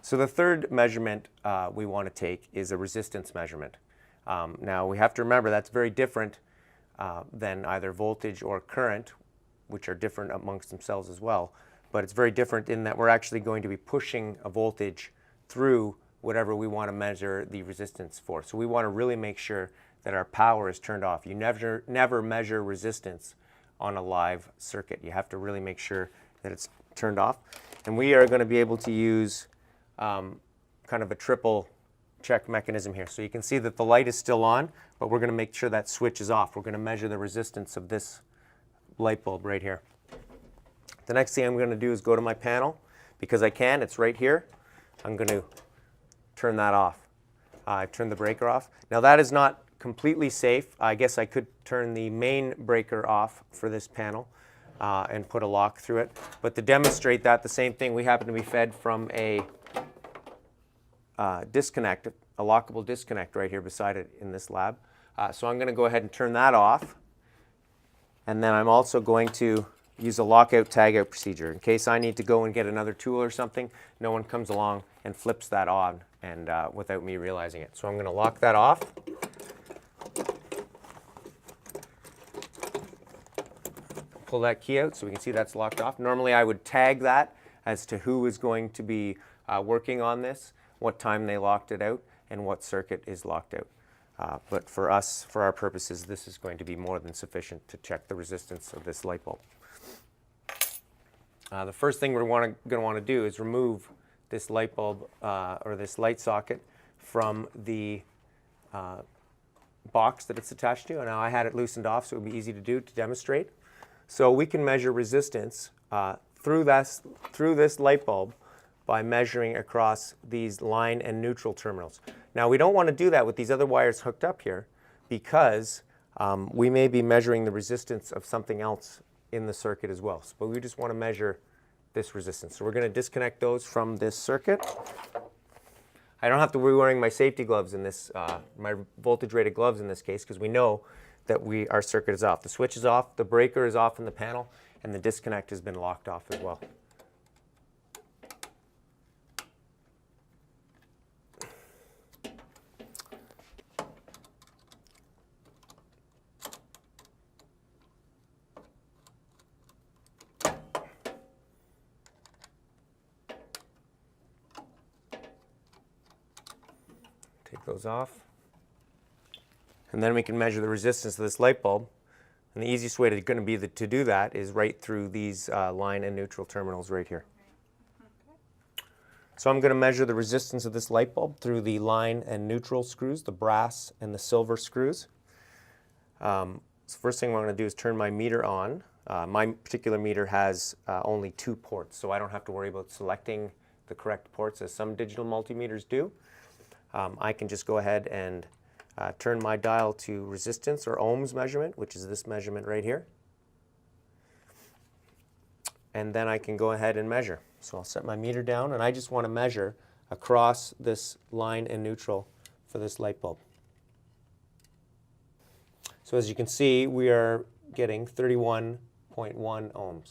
So the third measurement we want to take is a resistance measurement. Now we have to remember that's very different than either voltage or current, which are different amongst themselves as well. But it's very different in that we're actually going to be pushing a voltage through whatever we want to measure the resistance for. So we want to really make sure that our power is turned off. You never measure resistance on a live circuit. You have to really make sure that it's turned off. And we are going to be able to use kind of a triple check mechanism here. So you can see that the light is still on, but we're going to make sure that switch is off. We're going to measure the resistance of this light bulb right here. The next thing I'm going to do is go to my panel. Because I can, it's right here. I'm going to turn that off. I've turned the breaker off. Now that is not completely safe. I guess I could turn the main breaker off for this panel and put a lock through it. But to demonstrate that, the same thing, we happen to be fed from a disconnect, a lockable disconnect right here beside it in this lab. So I'm going to go ahead and turn that off. And then I'm also going to use a lockout tagout procedure in case I need to go and get another tool or something. No one comes along and flips that on and without me realizing it. So I'm going to lock that off. Pull that key out so we can see that's locked off. Normally I would tag that as to who is going to be working on this, what time they locked it out, and what circuit is locked out. But for us, for our purposes, this is going to be more than sufficient to check the resistance of this light bulb. The first thing we're going to want to do is remove this light bulb or this light socket from the box that it's attached to. And now I had it loosened off so it would be easy to do to demonstrate. So we can measure resistance through this light bulb by measuring across these line and neutral terminals. Now we don't want to do that with these other wires hooked up here because we may be measuring the resistance of something else in the circuit as well. But we just want to measure this resistance. So we're going to disconnect those from this circuit. I don't have to be wearing my safety gloves in this, my voltage rated gloves in this case, because we know that our circuit is off. The switch is off, the breaker is off in the panel, and the disconnect has been locked off as well. Take those off. And then we can measure the resistance of this light bulb. And the easiest way to do that is right through these line and neutral terminals right here. So I'm going to measure the resistance of this light bulb through the line and neutral screws, the brass and the silver screws. So first thing I'm going to do is turn my meter on. My particular meter has only 2 ports, so I don't have to worry about selecting the correct ports as some digital multimeters do. I can just go ahead and turn my dial to resistance or ohms measurement, which is this measurement right here. And then I can go ahead and measure. So I'll set my meter down and I just want to measure across this line and neutral for this light bulb. So as you can see, we are getting 31.1 ohms.